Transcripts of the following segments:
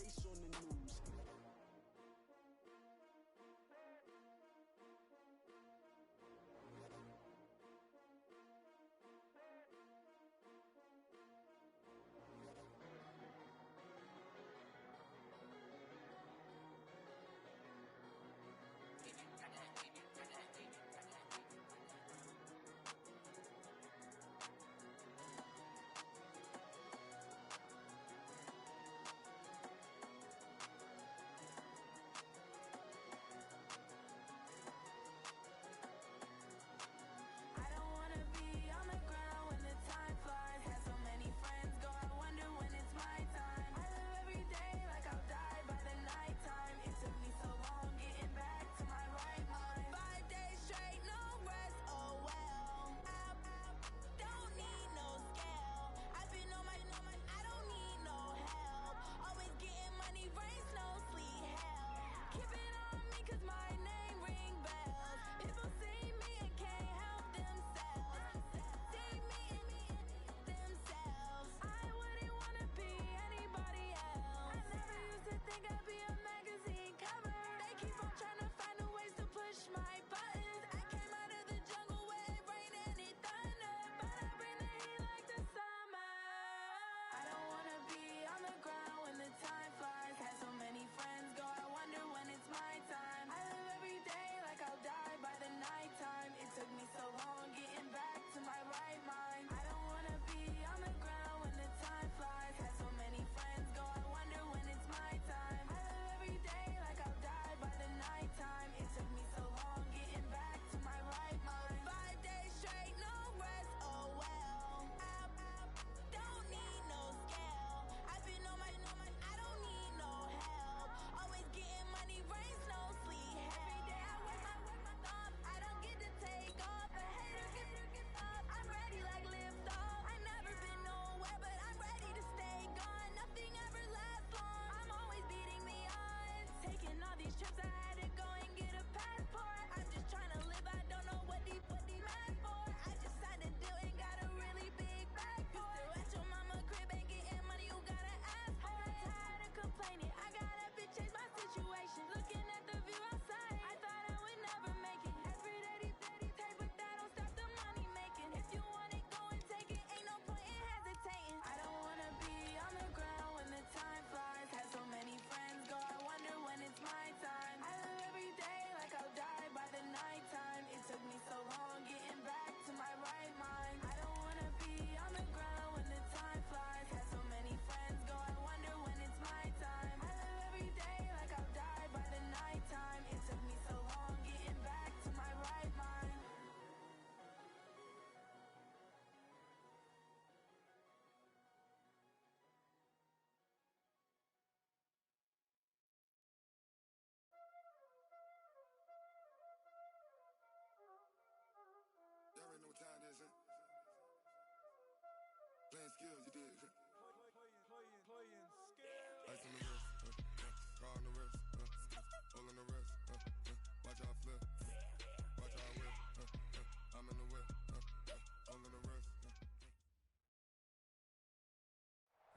face on the news. Playing skills, you did. Playing skills. Ice on the wrist, car on the wrist, hole in the wrist, watch how I flip, watch how I whip, I'm in the whip, hole in the wrist.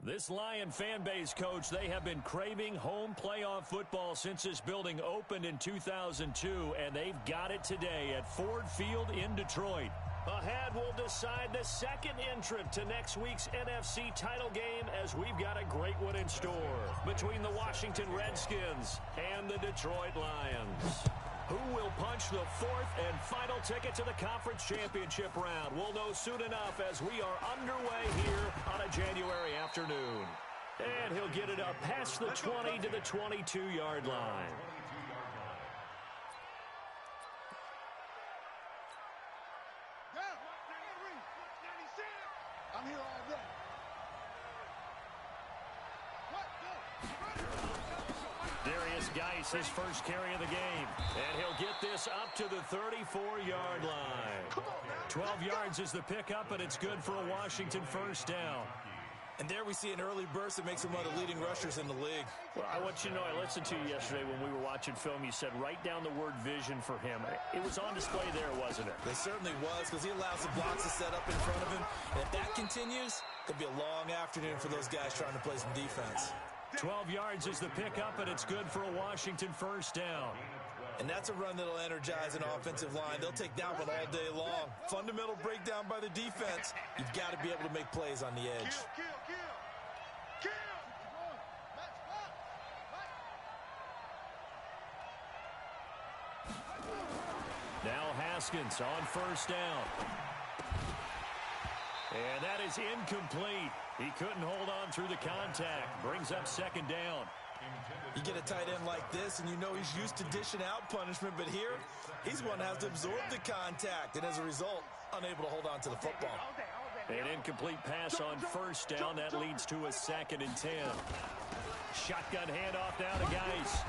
This Lion fan base, Coach, they have been craving home playoff football since this building opened in 2002, and they've got it today at Ford Field in Detroit. Ahead, we'll decide the second entrant to next week's NFC title game as we've got a great one in store between the Washington Redskins and the Detroit Lions. Who will punch the fourth and final ticket to the conference championship round? We'll know soon enough as we are underway here on a January afternoon. And he'll get it up past the 20 to the 22-yard line. I'm here all day. Darius Geis, his first carry of the game. And he'll get this up to the 34-yard line. 12 yards is the pickup, and it's good for a Washington first down. And there we see an early burst that makes him one of the leading rushers in the league. Well, I want you to know, I listened to you yesterday when we were watching film. You said write down the word vision for him. It was on display there, wasn't it? It certainly was, because he allows the blocks to set up in front of him. And if that continues, it'll be a long afternoon for those guys trying to play some defense. 12 yards is the pickup, and it's good for a Washington first down. And that's a run that'll energize an offensive line. They'll take that one all day long. Fundamental breakdown by the defense. You've got to be able to make plays on the edge. Now Haskins on first down. And that is incomplete. He couldn't hold on through the contact. Brings up second down. You get a tight end like this, and you know he's used to dishing out punishment, but here, he's one that has to absorb the contact, and as a result, unable to hold on to the football. An incomplete pass on first down. That leads to a 2nd and 10. Shotgun handoff now to Geis.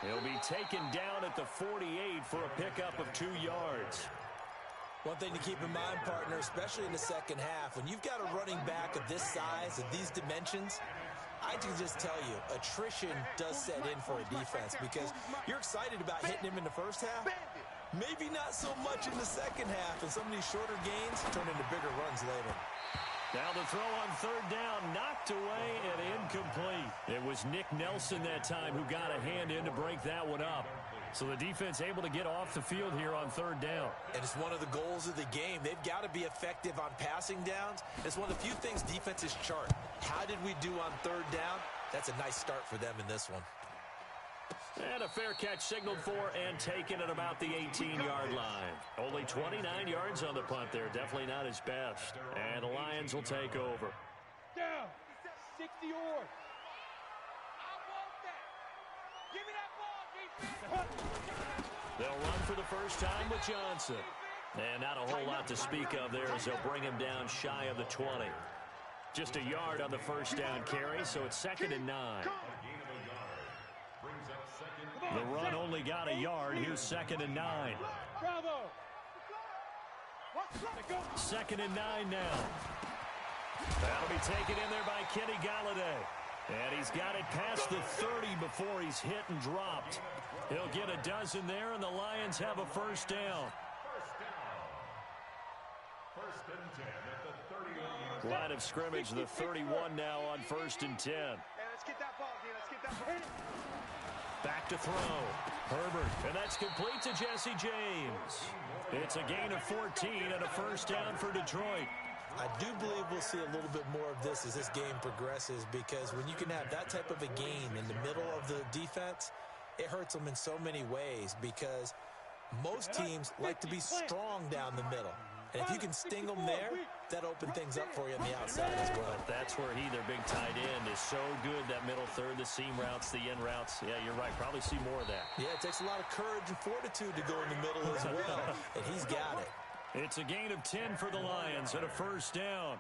He'll be taken down at the 48 for a pickup of 2 yards. One thing to keep in mind, partner, especially in the second half, when you've got a running back of this size, of these dimensions, I can just tell you, attrition does set in for a defense because you're excited about hitting him in the first half. Maybe not so much in the second half, and some of these shorter gains turn into bigger runs later. Now the throw on third down, knocked away and incomplete. It was Nick Nelson that time who got a hand in to break that one up. So the defense able to get off the field here on third down. And it's one of the goals of the game. They've got to be effective on passing downs. It's one of the few things defenses chart. How did we do on third down? That's a nice start for them in this one. And a fair catch signaled for and taken at about the 18-yard line. Only 29 yards on the punt there. Definitely not his best. And the Lions will take over. Down. 60 or. I want that. Give me that ball, defense. They'll run for the first time with Johnson. And not a whole lot to speak of there as they'll bring him down shy of the 20. Just a yard on the first down carry, so it's 2nd and 9. The run only got a yard. Here's 2nd and 9. Bravo. 2nd and 9 now. That'll be taken in there by Kenny Galladay. And he's got it past the 30 before he's hit and dropped. He'll get a dozen there, and the Lions have a first down. Line of scrimmage, the 31 now on 1st and 10. Hey, let's get that ball, dude. Let's get that ball. Back to throw. Herbert, and that's complete to Jesse James. It's a gain of 14 and a first down for Detroit. I do believe we'll see a little bit more of this as this game progresses because when you can have that type of a gain in the middle of the defense, it hurts them in so many ways because most teams like to be strong down the middle. And if you can sting them there, that opens things up for you on the outside as well. But that's where their big tight end, is so good, that middle third, the seam routes, the in routes. Yeah, you're right. Probably see more of that. Yeah, it takes a lot of courage and fortitude to go in the middle as well, and he's got it. It's a gain of 10 for the Lions and a first down.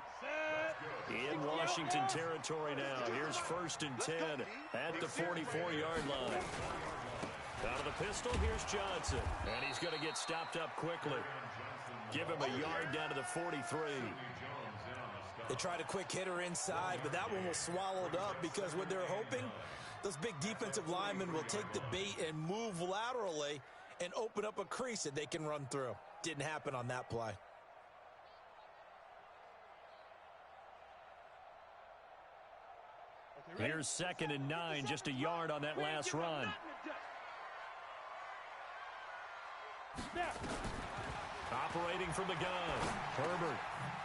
In Washington territory now. Here's 1st and 10 at the 44-yard line. Out of the pistol, here's Johnson. And he's going to get stopped up quickly. Give him a yard down to the 43. They tried a quick hitter inside, but that one was swallowed up because what they're hoping, those big defensive linemen will take the bait and move laterally and open up a crease that they can run through. Didn't happen on that play. Here's 2nd and 9, just a yard on that last run. Operating from the gun, Herbert.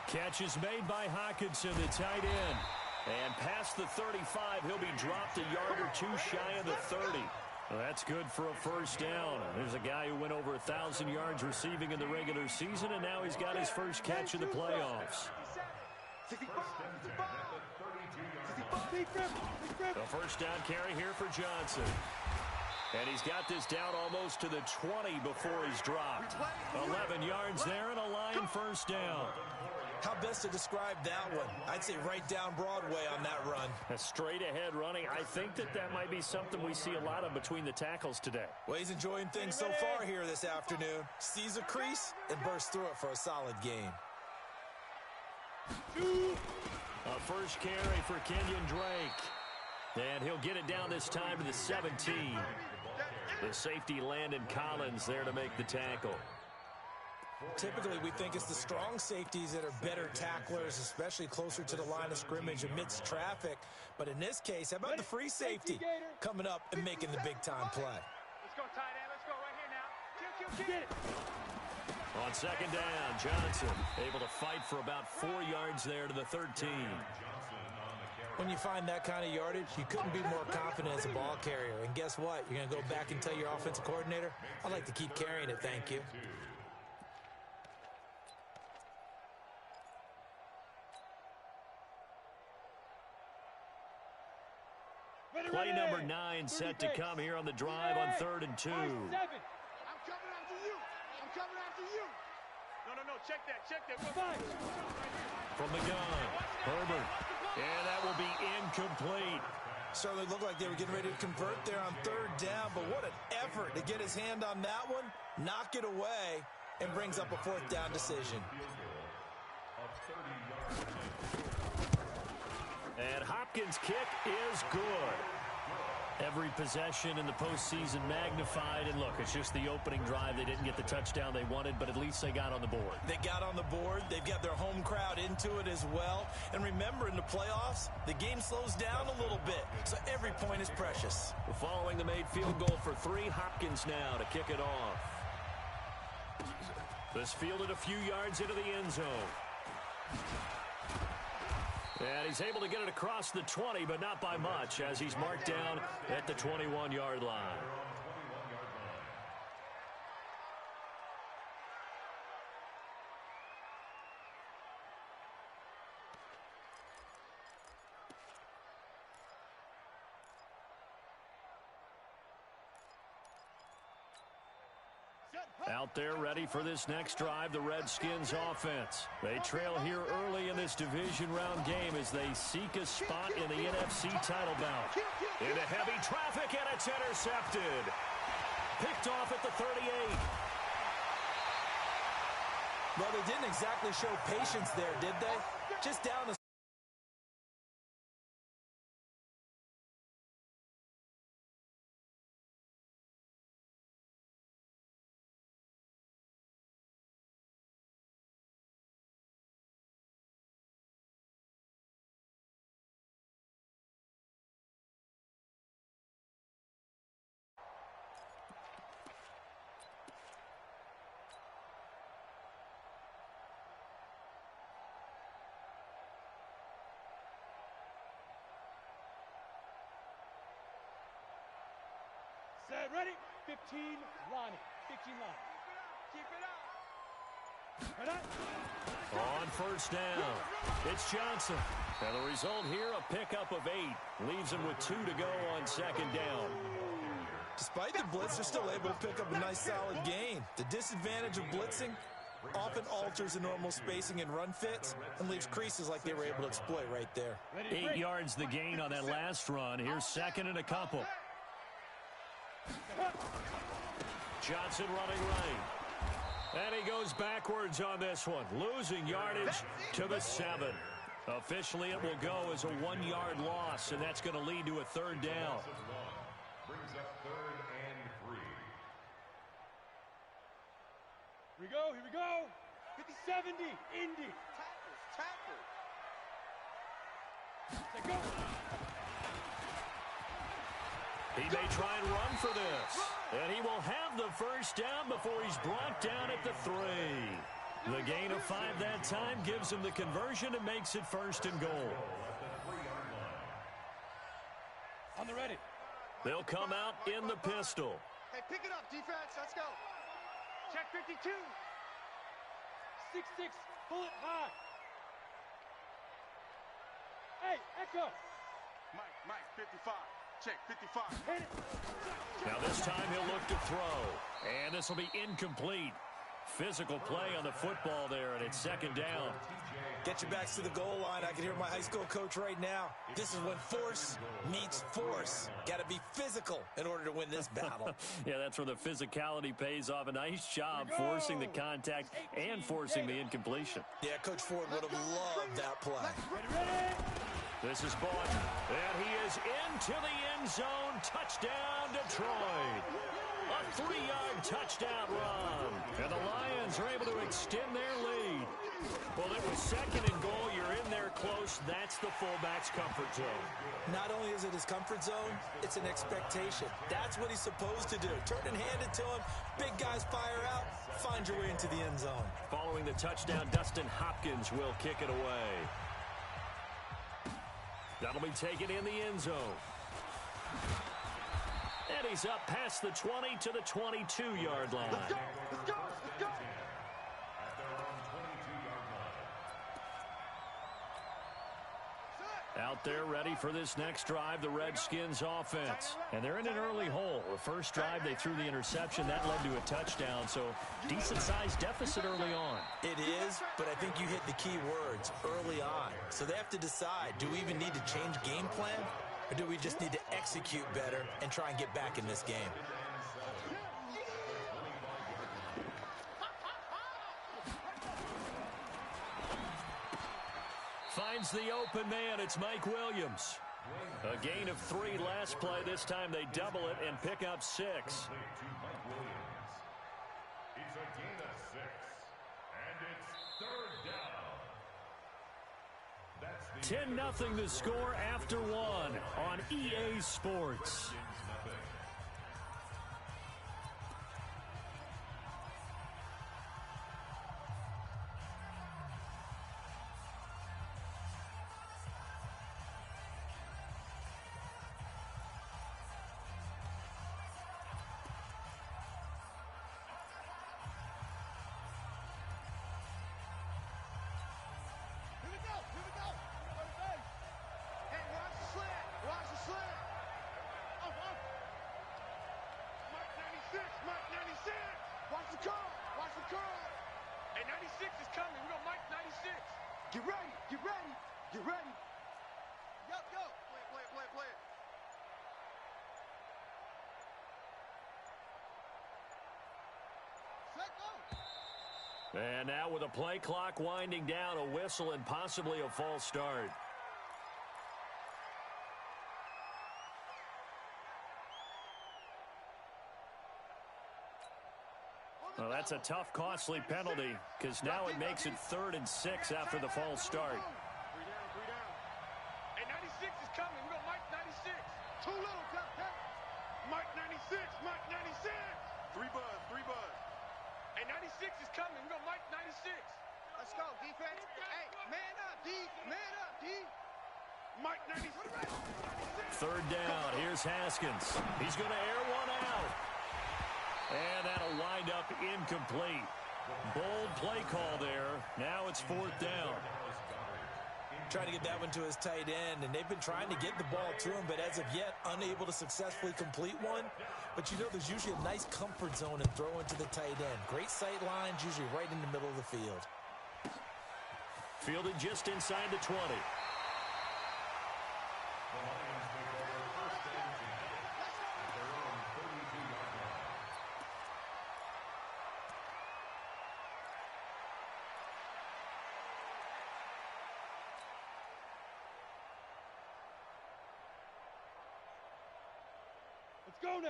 Catch is made by Hawkinson, the tight end. And past the 35, he'll be dropped a yard or two shy of the 30. Well, that's good for a first down. There's a guy who went over 1,000 yards receiving in the regular season, and now he's got his first catch in the playoffs. The first down carry here for Johnson. And he's got this down almost to the 20 before he's dropped. 11 yards there and a line first down. How best to describe that one? I'd say right down Broadway on that run. A straight ahead running. I think that might be something we see a lot of between the tackles today. Well, he's enjoying things so far here this afternoon. Sees a crease and bursts through it for a solid gain. A first carry for Kenyon Drake. And he'll get it down this time to the 17. The safety Landon Collins there to make the tackle. Typically, we think it's the strong safeties that are better tacklers, especially closer to the line of scrimmage amidst traffic. But in this case, how about the free safety coming up and making the big-time play? Let's go, tight end. Let's go right here now. Kill. Get it. On second down, Johnson able to fight for about 4 yards there to the 13. When you find that kind of yardage, you couldn't be more confident as a ball carrier. And guess what? You're going to go back and tell your offensive coordinator, I'd like to keep carrying it, thank you. Play number 9 set to come here on the drive on 3rd and 2. I'm coming after you. No. Check that. From the gun, Herbert. And that will be incomplete. Certainly looked like they were getting ready to convert there on 3rd down, but what an effort to get his hand on that one, knock it away, and brings up a 4th down decision. And Hopkins' kick is good. Every possession in the postseason magnified. And look, it's just the opening drive. They didn't get the touchdown they wanted, but at least they got on the board. They got on the board. They've got their home crowd into it as well. And remember, in the playoffs, the game slows down a little bit, so every point is precious. Following the made field goal for 3, Hopkins now to kick it off. This fielded a few yards into the end zone. And he's able to get it across the 20, but not by much, as he's marked down at the 21-yard line. Out there ready for this next drive, the Redskins offense. They trail here early in this division round game as they seek a spot in the NFC title bout. Into heavy traffic, and it's intercepted. Picked off at the 38. Well, they didn't exactly show patience there, did they? Just down the Set, ready? 15, Lonnie. 15 line. Keep it up. On first down, it's Johnson. And the result here, a pickup of 8. Leaves him with 2 to go on second down. Despite the blitz, they're still able to pick up a nice solid gain. The disadvantage of blitzing often alters the normal spacing and run fits and leaves creases like they were able to exploit right there. 8 yards the gain on that last run. Here's 2nd and a couple. Johnson running right. And he goes backwards on this one, losing yardage to the 7. Officially, it will go as a 1-yard loss, and that's going to lead to a 3rd down. Brings up 3rd and 3. Here we go. 70, Indy. Tackles. Go. He may try and run for this. And he will have the first down before he's brought down at the 3. The gain of 5 that time gives him the conversion and makes it 1st and goal. On the ready. They'll come out in the pistol. Hey, pick it up, defense. Let's go. Check 52. 6-6. Pull it high. Hey, Echo. Mike, 55. Check, 55. Hit it. Now this time he'll look to throw. And this will be incomplete. Physical play on the football there, and it's 2nd down. Get your backs to the goal line. I can hear my high school coach right now. This is when force meets force. Got to be physical in order to win this battle. Yeah, that's where the physicality pays off. A nice job forcing the contact and forcing the incompletion. Yeah, Coach Ford would have loved that play. Ready. This is Boughton, and he is into the end zone. Touchdown, Detroit. A 3-yard touchdown run. And the Lions are able to extend their lead. Well, it was second and goal. You're in there close. That's the fullback's comfort zone. Not only is it his comfort zone, it's an expectation. That's what he's supposed to do. Turn and hand it to him. Big guys fire out. Find your way into the end zone. Following the touchdown, Dustin Hopkins will kick it away. That'll be taken in the end zone. And he's up past the 20 to the 22-yard line. Let's go! Let's go! Let's go! At their own 22-yard line. Out there ready for this next drive, the Redskins offense. And they're in an early hole. The first drive, they threw the interception. That led to a touchdown, so decent-sized deficit early on. It is, but I think you hit the key words, early on. So they have to decide, do we even need to change game plan? Or do we just need to execute better and try and get back in this game? Finds the open man. It's Mike Williams. A gain of 3 last play. This time they double it and pick up 6. Complete to Mike Williams. It's a gain of 6. And it's 3rd down. That's the 10-0 the score after 1 on EA Sports. Get ready! Get ready! Get ready! Yo, yo! Play it! Set, go! And now with a play clock winding down, a whistle and possibly a false start. Well, that's a tough, costly penalty because now it makes it 3rd and 6 after the false start. 3 down. Hey, 96 is coming. We got Mike 96. Too little, Mike 96. Mike 96. 3 buzz. Hey, 96 is coming. We got Mike 96. Let's go, defense. Hey, man up, D. Man up, D. Mike 96. 3rd down. Here's Haskins. He's going to air one out. And that'll wind up incomplete. Bold play call there. Now it's 4th down. Trying to get that one to his tight end, and they've been trying to get the ball to him, but as of yet, unable to successfully complete one. But you know there's usually a nice comfort zone in throwing to the tight end. Great sight lines, usually right in the middle of the field. Fielded just inside the 20.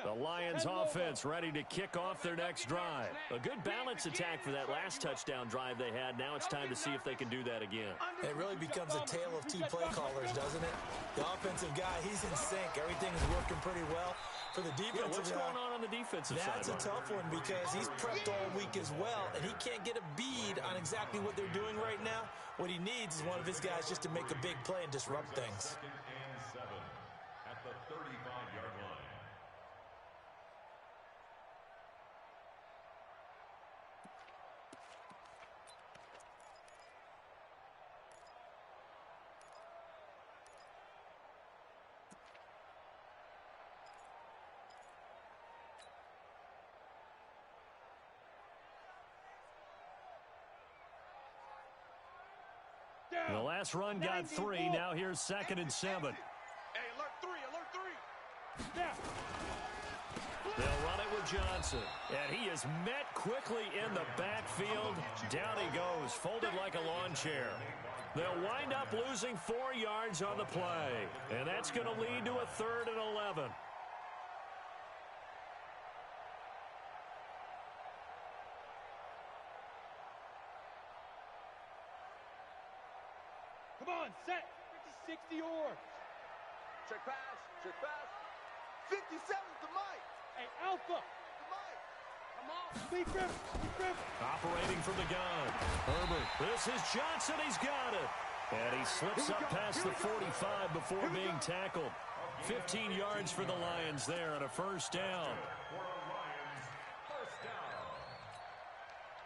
The Lions offense ready to kick off their next drive. A good balance attack for that last touchdown drive they had. Now it's time to see if they can do that again. It really becomes a tale of 2 play callers, doesn't it? The offensive guy, he's in sync. Everything is working pretty well. For the defensive what's going on the defensive side? That's a tough one because he's prepped all week as well, and he can't get a bead on exactly what they're doing right now. What he needs is one of his guys just to make a big play and disrupt things. 2nd and 7 at the 35-yard line. The last run got 3. Now here's 2nd and 7. Hey, alert 3. They'll run it with Johnson. And he is met quickly in the backfield. Down he goes, folded like a lawn chair. They'll wind up losing 4 yards on the play. And that's going to lead to a 3rd and 11. Come on, set. 60 yours. Check pass. Check pass. 57's the Mike. Hey, Alpha. The Mike. Come on. Lead grip. Operating from the gun. Herbert. This is Johnson. He's got it. And he slips up past the 45 before being tackled. 15 yards for the Lions there on a first down. For the Lions, first down.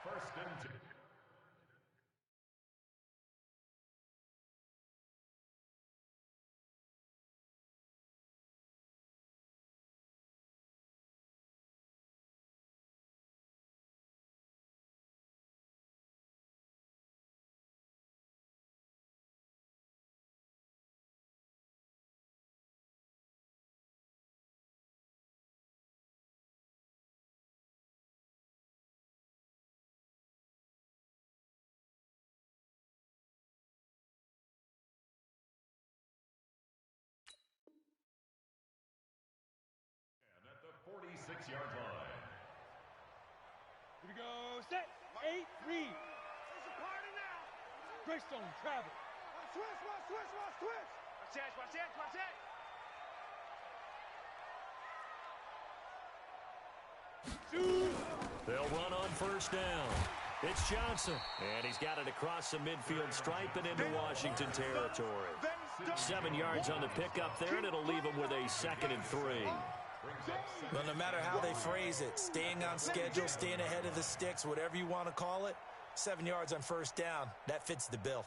First and 2. And at the 46-yard line. Here we go. Set. 8, read. It's a party now. Greystone, travel. Switch. Watch that. Shoot. They'll run on first down. It's Johnson, and he's got it across the midfield stripe and into Washington territory. 7 yards on the pickup there, and it'll leave him with a 2nd and 3. Well, no matter how they phrase it, staying on schedule, staying ahead of the sticks, whatever you want to call it, 7 yards on first down, that fits the bill.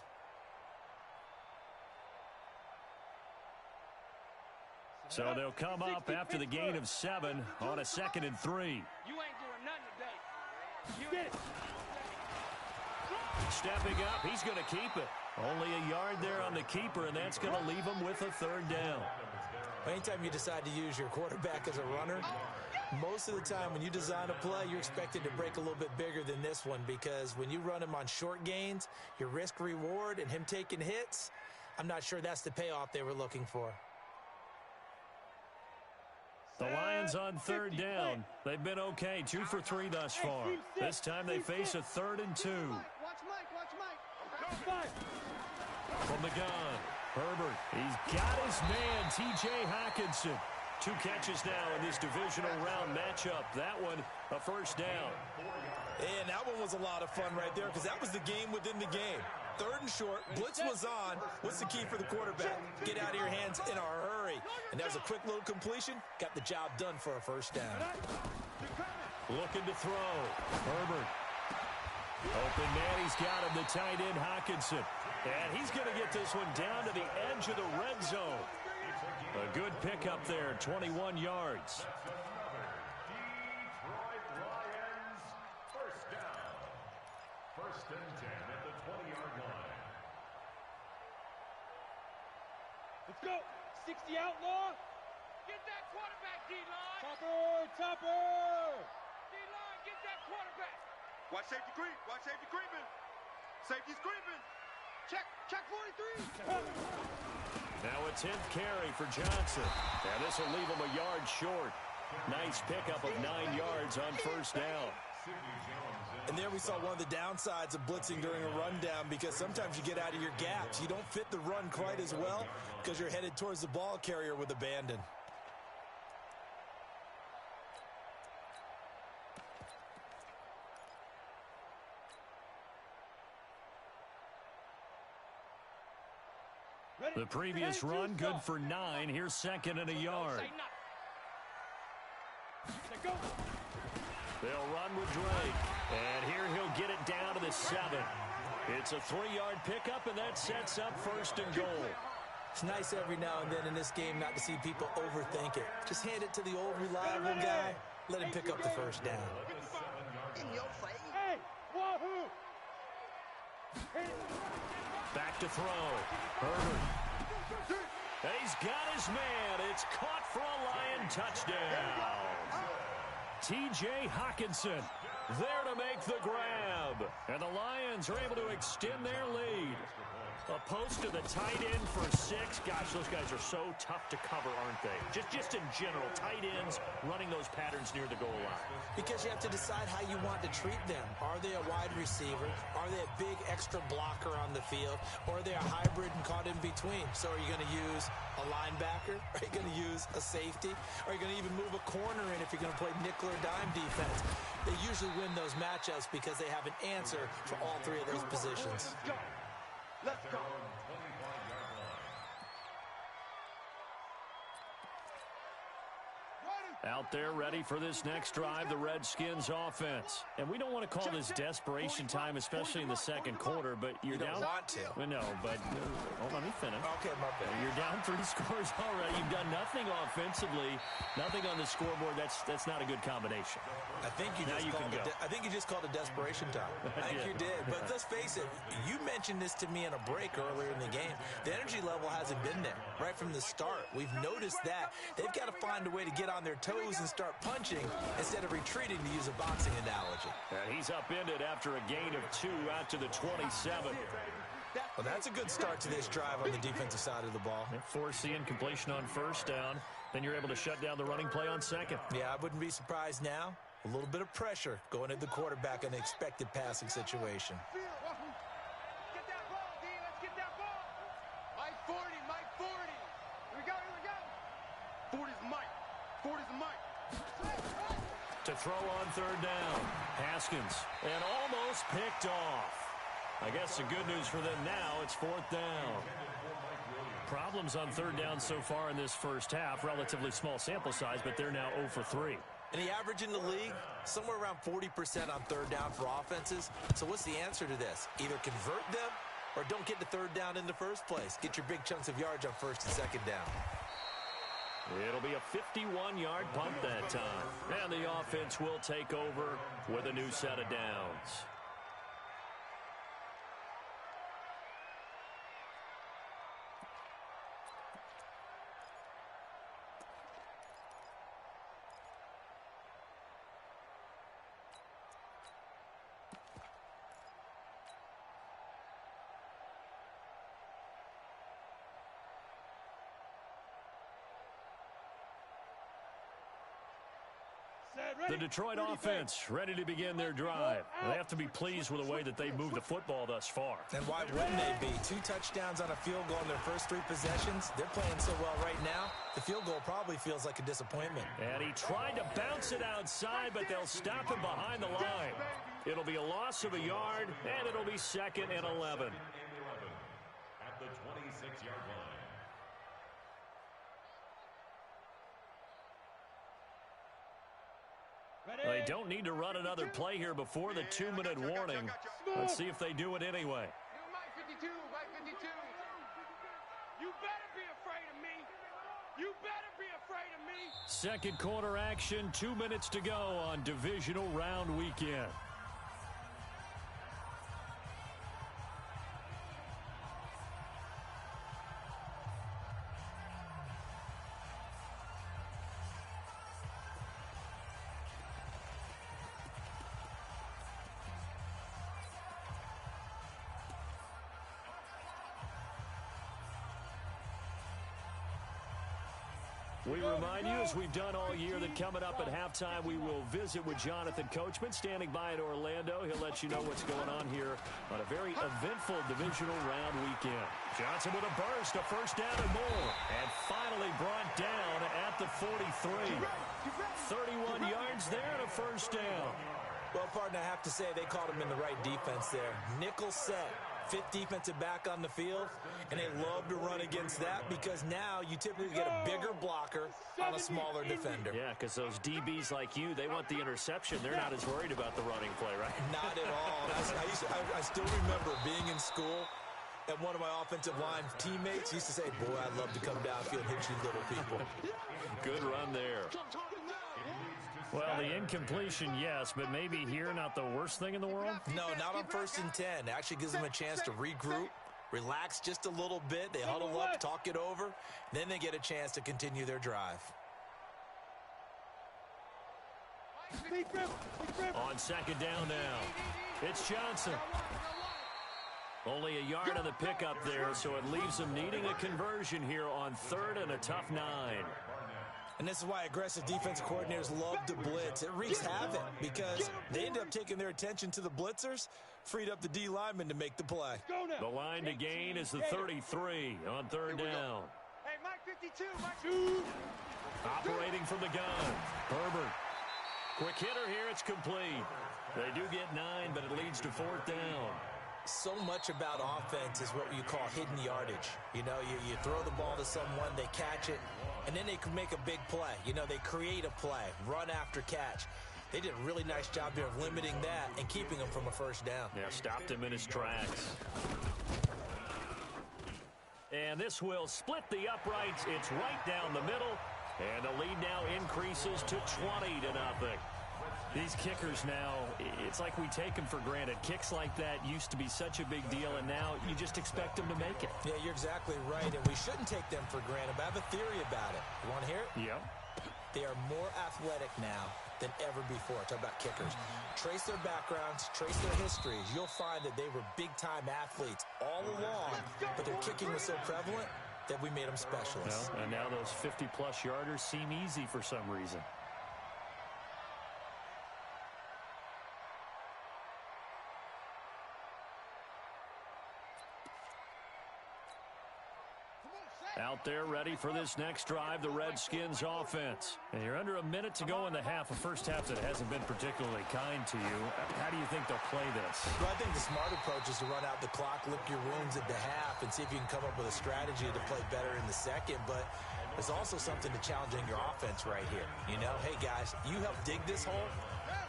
So they'll come up after the gain of 7 on a 2nd and 3. You ain't doing nothing today. You get it. Stepping up, he's going to keep it. Only a yard there on the keeper, and that's going to leave him with a 3rd down. Anytime you decide to use your quarterback as a runner, most of the time when you design a play, you're expected to break a little bit bigger than this one, because when you run him on short gains, your risk-reward and him taking hits, I'm not sure that's the payoff they were looking for. The Lions on 3rd down. They've been okay, 2 for 3 thus far. This time they face a 3rd and 2. Watch Mike. From the gun, Herbert. He's got his man, T.J. Hockenson. 2 catches now in this divisional round matchup. That one, a first down. And that one was a lot of fun right there, because that was the game within the game. 3rd and short, blitz was on. What's the key for the quarterback? Get out of your hands in a hurry. And that was a quick little completion. Got the job done for a first down. Looking to throw. Herbert. Open man, he's got him, the tight end Hockenson. And he's going to get this one down to the edge of the red zone. A good pickup there, 21 yards. Detroit Lions, first down. First and 10 at the 20-yard line. Let's go. 60 outlaw. Get that quarterback, D-line. Topper. D-line, get that quarterback. Watch safety creep. Safety's creeping. Check 43. Now a 10th carry for Johnson. And this will leave him a yard short. Nice pickup of 9 yards on first down. And there we saw one of the downsides of blitzing during a rundown, because sometimes you get out of your gaps. You don't fit the run quite as well because you're headed towards the ball carrier with abandon. The previous run, good for 9. Here's 2nd and a yard. They'll run with Drake. And here he'll get it down to the 7. It's a 3-yard pickup, and that sets up 1st and goal. It's nice every now and then in this game not to see people overthink it. Just hand it to the old reliable guy. Let him pick up the first down. In your face. Hey, wahoo! Back to throw. Herbert. He's got his man. It's caught for a Lion touchdown. T.J. Hockenson there to make the grab. And the Lions are able to extend their lead. A post to the tight end for 6. Gosh, those guys are so tough to cover, aren't they? Just in general, tight ends running those patterns near the goal line. Because you have to decide how you want to treat them. Are they a wide receiver? Are they a big extra blocker on the field? Or are they a hybrid and in between. So are you going to use a linebacker? Are you going to use a safety? Are you going to even move a corner in if you're going to play nickel or dime defense? They usually win those matchups because they have an answer for all three of those positions. Let's go. Out there ready for this next drive, the Redskins offense. And we don't want to call this desperation time, especially in the second quarter, but you're down. You don't want to. Well, no, but hold on, let me finish. Okay, my bad. You're down 3 scores already. You've done nothing offensively, nothing on the scoreboard. That's not a good combination. I think you just called it desperation time. I think you did. But let's face it, you mentioned this to me in a break earlier in the game. The energy level hasn't been there right from the start. We've noticed that. They've got to find a way to get on their toes and start punching instead of retreating, to use a boxing analogy. And he's upended after a gain of 2 out to the 27. Well, that's a good start to this drive on the defensive side of the ball. Force the incompletion on first down. Then you're able to shut down the running play on second. Yeah, I wouldn't be surprised now. A little bit of pressure going at the quarterback in the expected passing situation. Get that ball, D. Let's get that ball. Mike 40, Mike 40. Here we go, here we go. 40's Mike. 40's Mike. To throw on third down. Haskins. And almost picked off. I guess the good news for them now, it's fourth down. Problems on third down so far in this first half. Relatively small sample size, but they're now 0 for 3. And the average in the league, somewhere around 40% on third down for offenses. So what's the answer to this? Either convert them or don't get the third down in the first place. Get your big chunks of yards on first and second down. It'll be a 51-yard punt that time. And the offense will take over with a new set of downs. The Detroit offense ready to begin their drive. They have to be pleased with the way that they've moved the football thus far. And why wouldn't they be? 2 touchdowns on a field goal in their first 3 possessions. They're playing so well right now, the field goal probably feels like a disappointment. And he tried to bounce it outside, but they'll stop him behind the line. It'll be a loss of a yard, and it'll be 2nd and 11. At the 26-yard line. They don't need to run another play here before the 2-minute warning. Let's see if they do it anyway. Mike 52, Mike 52. You better be afraid of me. You better be afraid of me. Second quarter action, 2 minutes to go on divisional round weekend. We remind you, as we've done all year, that coming up at halftime, we will visit with Jonathan Coachman, standing by in Orlando. He'll let you know what's going on here on a very eventful divisional round weekend. Johnson with a burst, a first down and more, and finally brought down at the 43. 31 yards there and a first down. Well, partner, I have to say they called him in the right defense there. Nickel set. 5th defensive back on the field, and they love to run against that because now you typically get a bigger blocker on a smaller defender. Yeah, because those DBs like you, they want the interception. They're not as worried about the running play, right? Not at all. I still remember being in school, and one of my offensive line teammates used to say, boy, I'd love to come downfield and hit you little people. Good run there. Well, the incompletion, yes, but maybe here not the worst thing in the world? No, not on 1st and 10. It actually gives them a chance to regroup, relax just a little bit. They huddle up, talk it over, then they get a chance to continue their drive. On second down now, it's Johnson. Only a yard on the pickup there, so it leaves them needing a conversion here on 3rd and a tough 9. And this is why aggressive defensive coordinators love to blitz. It wreaks havoc because they end up taking their attention to the blitzers, freed up the D lineman to make the play. The line to gain is the 33 on third down. Hey, Mike 52, Mike. Operating from the gun, Herbert. Quick hitter here, it's complete. They do get 9, but it leads to fourth down. So much about offense is what you call hidden yardage. You know, you throw the ball to someone, they catch it, and then they can make a big play. You know, they create a play, run after catch. They did a really nice job here of limiting that and keeping him from a first down. Yeah, stopped him in his tracks. And this will split the uprights. It's right down the middle. And the lead now increases to 20-0. These kickers now, it's like we take them for granted. Kicks like that used to be such a big deal, and now you just expect them to make it. Yeah, you're exactly right, and we shouldn't take them for granted, but I have a theory about it. You want to hear it? Yep. They are more athletic now than ever before. Talk about kickers. Trace their backgrounds, trace their histories. You'll find that they were big-time athletes all along, but their kicking was so prevalent that we made them specialists. Well, and now those 50-plus yarders seem easy for some reason. Out there ready for this next drive, the Redskins offense. And you're under a minute to go in the half, a first half that hasn't been particularly kind to you. How do you think they'll play this? Well, I think the smart approach is to run out the clock, lick your wounds at the half, and see if you can come up with a strategy to play better in the second. But there's also something to challenging your offense right here. You know, hey, guys, you help dig this hole.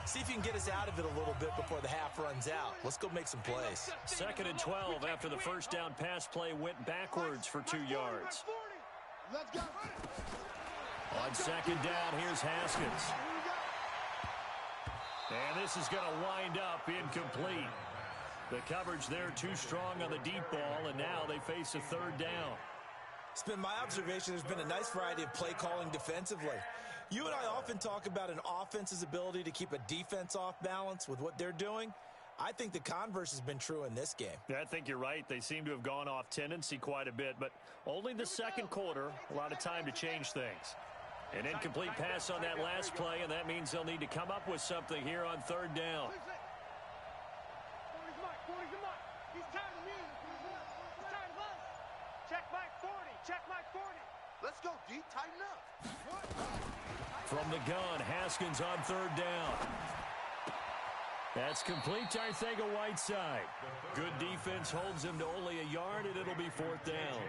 See if you can get us out of it a little bit before the half runs out. Let's go make some plays. 2nd and 12 after the first down pass play went backwards for 2 yards. Let's go. On 2nd down, here's Haskins. And this is going to wind up incomplete. The coverage there too strong on the deep ball, and now they face a 3rd down. It's been my observation there's been a nice variety of play calling defensively. You and I often talk about an offense's ability to keep a defense off balance with what they're doing. I think the converse has been true in this game. Yeah, I think you're right. They seem to have gone off tendency quite a bit, but only the second quarter, a lot of time to change things. An incomplete pass on that last play, and that means they'll need to come up with something here on 3rd down. He's tired of me. He's tired of us. Check Mike 40. Check Mike 40. Let's go, D. Tighten up. From the gun, Haskins on 3rd down. That's complete to Arcega-Whiteside. Good defense holds him to only a yard, and it'll be 4th down.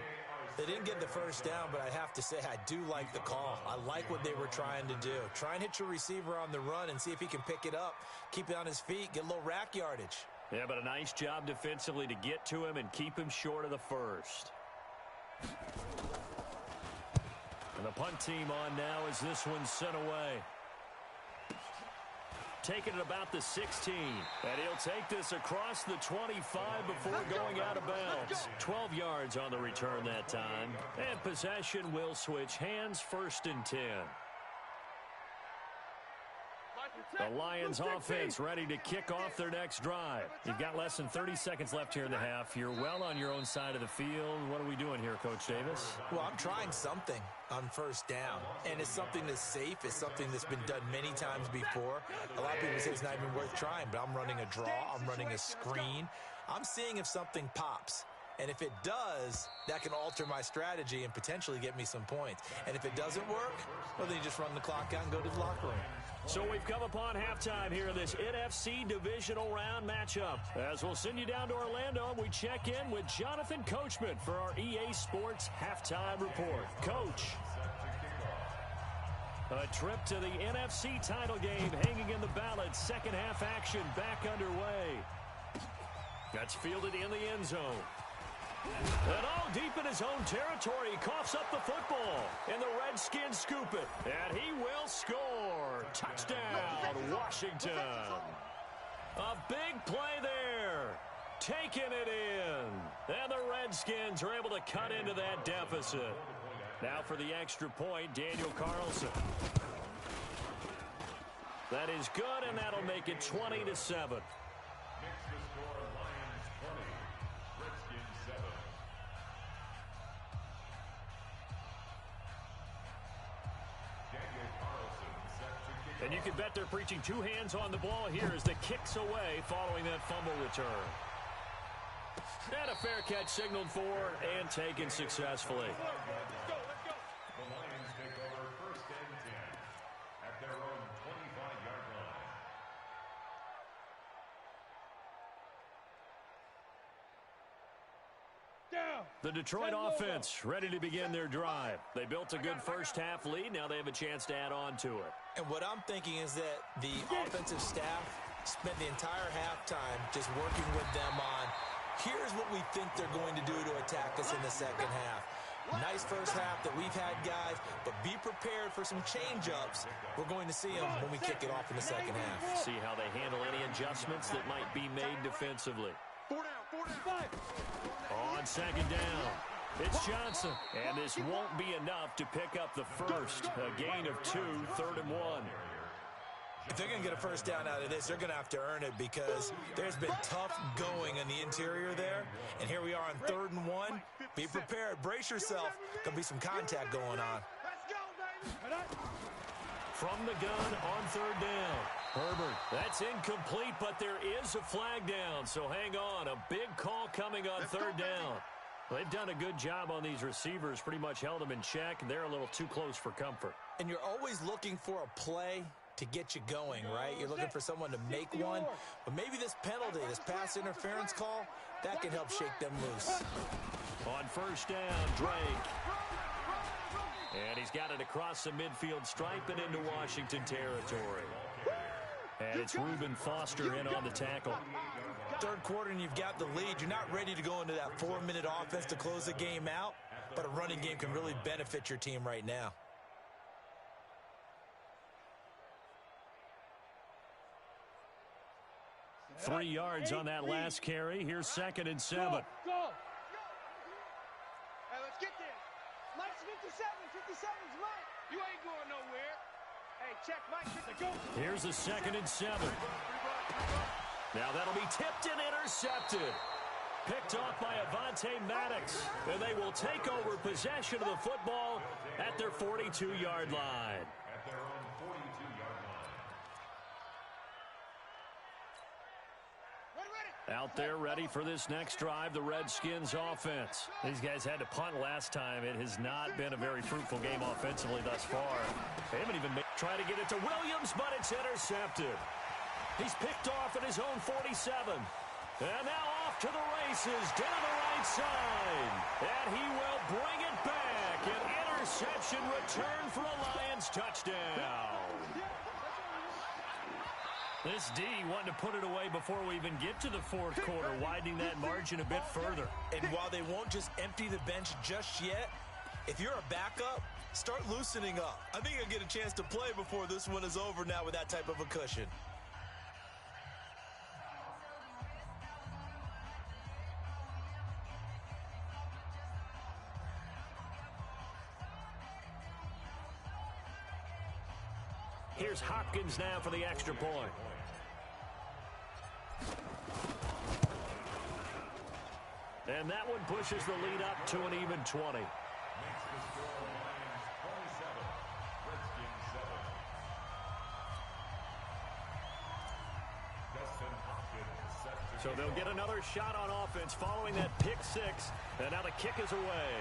They didn't get the first down, but I have to say I do like the call. I like what they were trying to do. Try and hit your receiver on the run and see if he can pick it up, keep it on his feet, get a little rack yardage. Yeah, but a nice job defensively to get to him and keep him short of the first. And the punt team on now as this one's sent away. Taking it about the 16. And he'll take this across the 25 before going out of bounds. 12 yards on the return that time. And possession will switch hands, 1st and 10. The Lions offense ready to kick off their next drive. You've got less than 30 seconds left here in the half. You're well on your own side of the field. What are we doing here, Coach Davis? Well, I'm trying something on 1st down, and it's something that's safe. It's something that's been done many times before. A lot of people say it's not even worth trying, but I'm running a draw. I'm running a screen. I'm seeing if something pops. And if it does, that can alter my strategy and potentially get me some points. And if it doesn't work, well, then you just run the clock out and go to the locker room. So we've come upon halftime here in this NFC divisional round matchup. As we'll send you down to Orlando, and we check in with Jonathan Coachman for our EA Sports Halftime Report. Coach. A trip to the NFC title game hanging in the balance. Second half action back underway. That's fielded in the end zone. And all deep in his own territory, he coughs up the football. And the Redskins scoop it. And he will score. Touchdown, Washington. A big play there. Taking it in. And the Redskins are able to cut into that deficit. Now for the extra point, Daniel Carlson. That is good, and that'll make it 20-7. And you can bet they're preaching two hands on the ball here as the kick's away following that fumble return. And a fair catch signaled for and taken successfully. The Lions take over 1st and 10 at their own 25-yard line. The Detroit offense ready to begin their drive. They built a good first-half lead. Now they have a chance to add on to it. And what I'm thinking is that the offensive staff spent the entire halftime just working with them on, here's what we think they're going to do to attack us in the second half. Nice first half that we've had, guys, but be prepared for some change-ups. We're going to see them when we kick it off in the second half. See how they handle any adjustments that might be made defensively. 4 down. On second down, it's Johnson. And this won't be enough to pick up the first. A gain of 2, 3rd and 1. If they're going to get a first down out of this, they're going to have to earn it because there's been tough going in the interior there. And here we are on 3rd and 1. Be prepared. Brace yourself. Going to be some contact going on. Let's go, baby. From the gun on 3rd down. Herbert, that's incomplete, but there is a flag down. So hang on. A big call coming on 3rd down. They've done a good job on these receivers. Pretty much held them in check, and they're a little too close for comfort. And you're always looking for a play to get you going, right? You're looking for someone to make one. But maybe this penalty, this pass interference call, that can help shake them loose. On 1st down, Drake. And he's got it across the midfield stripe and into Washington territory. And it's Reuben Foster in on the tackle. 3rd quarter and you've got the lead. You're not ready to go into that 4-minute offense to close the game out, but a running game can really benefit your team right now. Three yards on that last carry. Here's 2nd and 7. Go. Hey, let's get this. Mike's 57. 57's Mike. You ain't going nowhere. Hey, check Mike. Go. Here's the 2nd and 7. Now that'll be tipped and intercepted. Picked off by Avonte Maddox. And they will take over possession of the football at their 42-yard line. At their own 42-yard line. Out there ready for this next drive, the Redskins offense. These guys had to punt last time. It has not been a very fruitful game offensively thus far. They haven't even tried to get it to Williams, but it's intercepted. He's picked off at his own 47. And now off to the races down the right side. And he will bring it back. An interception return for a Lions touchdown. This D wanting to put it away before we even get to the 4th quarter, widening that margin a bit further. And while they won't just empty the bench just yet, if you're a backup, start loosening up. I think you'll get a chance to play before this one is over now with that type of a cushion. Here's Hopkins now for the extra point. And that one pushes the lead up to an even 20. Makes the score Lions 27, Redskins 7. Dustin Hopkins set to So they'll get another shot on offense following that pick 6. And now the kick is away.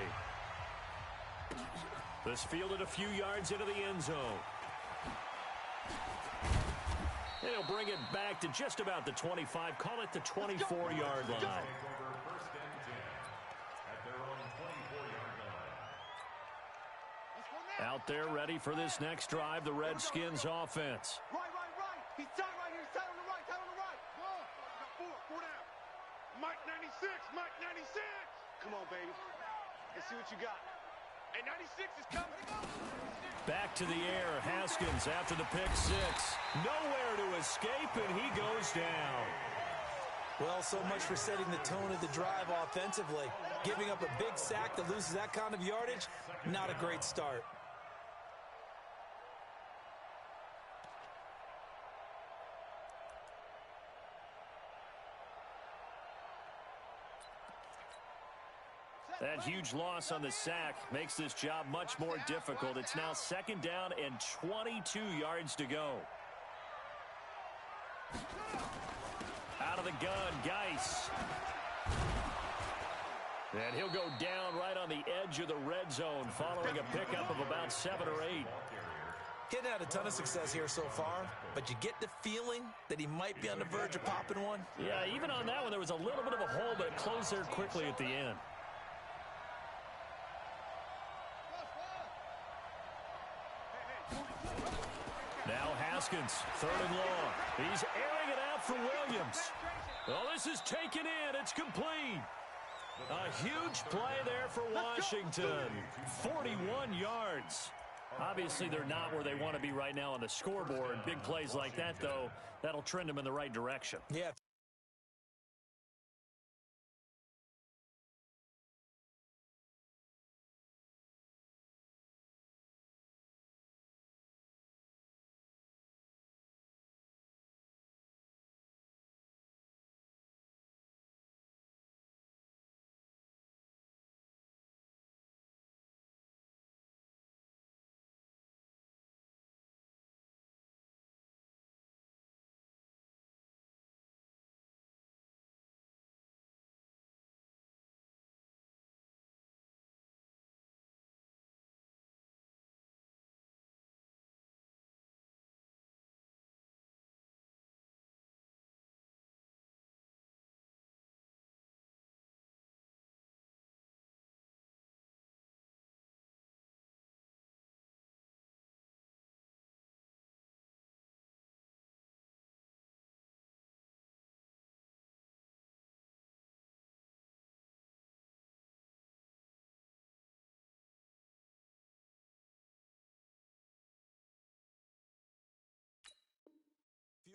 This fielded a few yards into the end zone. They'll bring it back to just about the 25. Call it the 24-yard line. Out there ready for this next drive, the Redskins offense. Right. He's tight right here. He's tight on the right. Go. Four down. Mike 96. Come on, baby. Let's see what you got. Hey, 96 is coming. Back to the air, Haskins after the pick 6. Nowhere to escape, and he goes down. Well, so much for setting the tone of the drive offensively. Giving up a big sack that loses that kind of yardage, not a great start. That huge loss on the sack makes this job much more difficult. It's now 2nd down and 22 yards to go. Out of the gun, Geis. And he'll go down right on the edge of the red zone following a pickup of about 7 or 8. Hitting had a ton of success here so far, but you get the feeling that he might be on the verge of popping one. Yeah, even on that one, there was a little bit of a hole, but it closed there quickly at the end. Now Haskins, 3rd and long. He's airing it out for Williams. Well, this is taken in. It's complete. A huge play there for Washington. 41 yards. Obviously, they're not where they want to be right now on the scoreboard. Big plays like that, though, that'll trend them in the right direction. Yeah.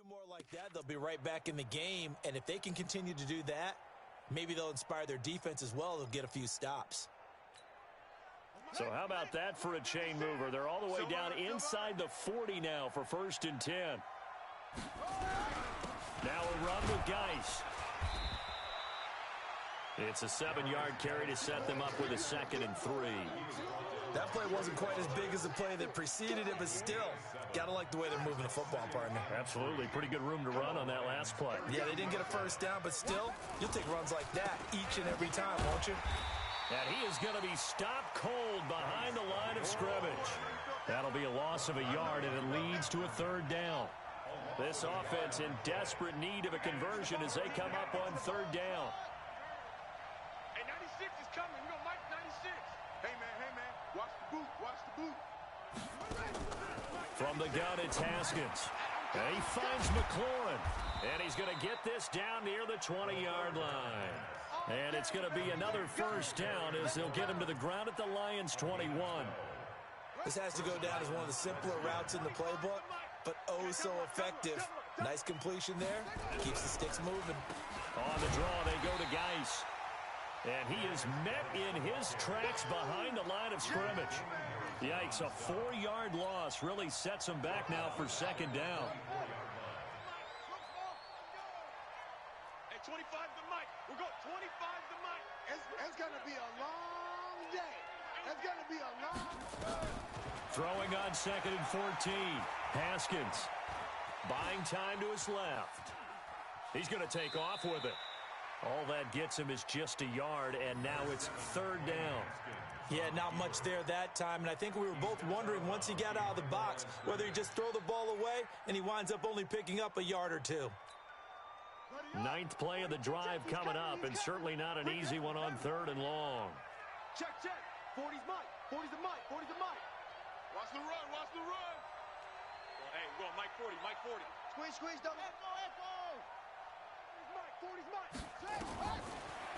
More like that, they'll be right back in the game, and if they can continue to do that, maybe they'll inspire their defense as well. They'll get a few stops. So how about that for a chain mover? They're all the way down inside the 40 now for 1st and 10. Now a run with Geis. It's a 7-yard carry to set them up with a 2nd and 3. That play wasn't quite as big as the play that preceded it, but still, gotta like the way they're moving the football, partner. Absolutely. Pretty good room to run on that last play. Yeah, they didn't get a 1st down, but still, you'll take runs like that each and every time, won't you? And he is going to be stopped cold behind the line of scrimmage. That'll be a loss of a yard, and it leads to a 3rd down. This offense in desperate need of a conversion as they come up on 3rd down. Hey, 96 is coming. We're going to Mike 96. Hey, man. Watch the boot. Watch the boot. From the gun, it's Haskins. And he finds McLaurin. And he's going to get this down near the 20-yard line. And it's going to be another 1st down as they'll get him to the ground at the Lions' 21. This has to go down as one of the simpler routes in the playbook, but oh so effective. Nice completion there. Keeps the sticks moving. On the draw, they go to Geis. And he is met in his tracks behind the line of scrimmage. Yikes, a 4-yard loss really sets him back now for 2nd down. Hey, 25 to Mike. We're going 25 to Mike. It's going to be a long day. It's going to be a long day. Throwing on 2nd and 14. Haskins buying time to his left. He's going to take off with it. All that gets him is just a yard, and now it's 3rd down. Yeah, not much there that time, and I think we were both wondering once he got out of the box whether he'd just throw the ball away, and he winds up only picking up a yard or 2. 9th play of the drive coming up, and certainly not an easy one on 3rd and long. Check. 40's Mike. 40's the Mike. 40's the Mike. Watch the run. Hey, we're going Mike 40. Mike 40. Squeeze, double. Echo. 40's Mike.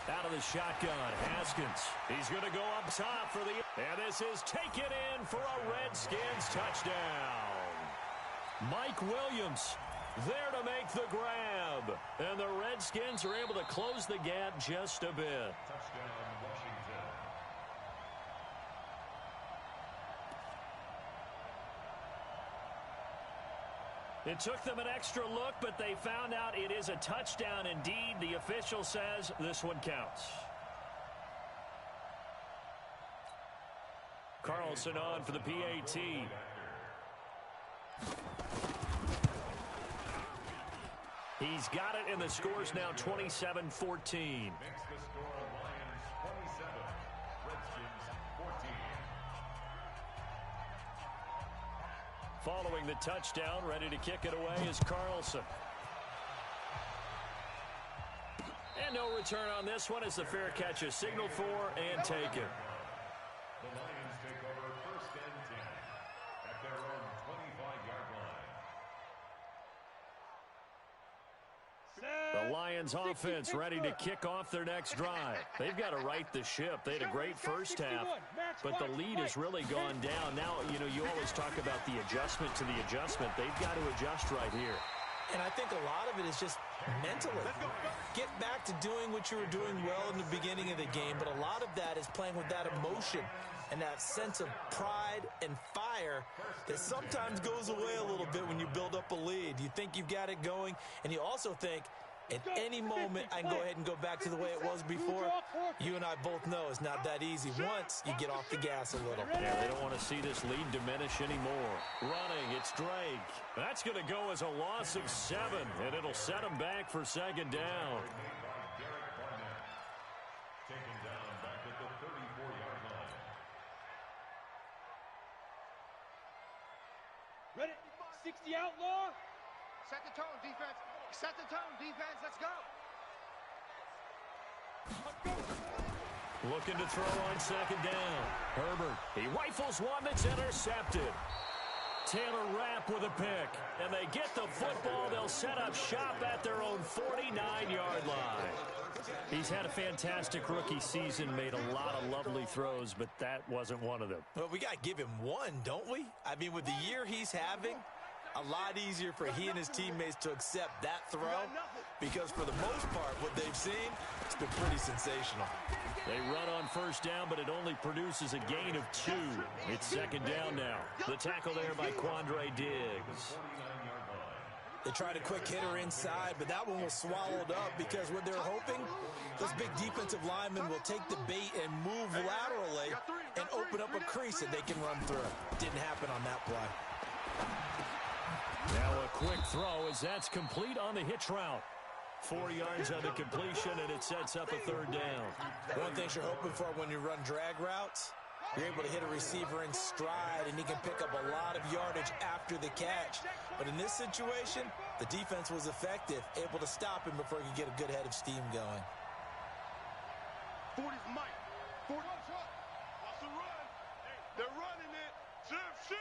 Out of the shotgun, Haskins. He's going to go up top for the... And this is taken in for a Redskins touchdown. Mike Williams there to make the grab. And the Redskins are able to close the gap just a bit. Touchdown, Washington. It took them an extra look, but they found out it is a touchdown indeed. The official says this one counts. Carlson on for the PAT. He's got it, and the score's now 27-14. Makes the score Lions 27, Redskins 14. Following the touchdown, ready to kick it away is Carlson. And no return on this one as the fair catch is signaled for and taken. The Lions take over 1st and 10 at their own 25-yard line. The Lions offense ready to kick off their next drive. They've got to right the ship. They had a great first half, but the lead has really gone down. Now, you always talk about the adjustment to the adjustment. They've got to adjust right here. And I think a lot of it is just mentally. Get back to doing what you were doing well in the beginning of the game, but a lot of that is playing with that emotion and that sense of pride and fire that sometimes goes away a little bit when you build up a lead. You think you've got it going, and you also think, at any moment, I can go ahead and go back to the way it was before. You and I both know it's not that easy once you get off the gas a little. Yeah, they don't want to see this lead diminish anymore. Running, it's Drake. That's going to go as a loss of 7, and it'll set him back for 2nd down. Taken down back at the 34-yard line. Ready? 60 outlaw. Set the tone, defense. Set the tone, defense. Let's go. Looking to throw on 2nd down. Herbert, he rifles one that's intercepted. Taylor Rapp with a pick, and they get the football. They'll set up shop at their own 49-yard line. He's had a fantastic rookie season, made a lot of lovely throws, but that wasn't one of them. Well, we got to give him one, don't we? I mean, with the year he's having, a lot easier for he and his teammates to accept that throw because for the most part, what they've seen, it's been pretty sensational. They run on 1st down, but it only produces a gain of 2. It's 2nd down now. The tackle there by Quandre Diggs. They tried a quick hitter inside, but that one was swallowed up because what they're hoping, those big defensive linemen will take the bait and move laterally and open up a crease that they can run through. Didn't happen on that play. Now a quick throw as that's complete on the hitch route. 4 yards on the completion, and it sets up a 3rd down. One thing you're hoping for when you run drag routes, you're able to hit a receiver in stride, and he can pick up a lot of yardage after the catch. But in this situation, the defense was effective, able to stop him before he could get a good head of steam going. 40's Mike. 40. Watch the run. They're running it. Shift.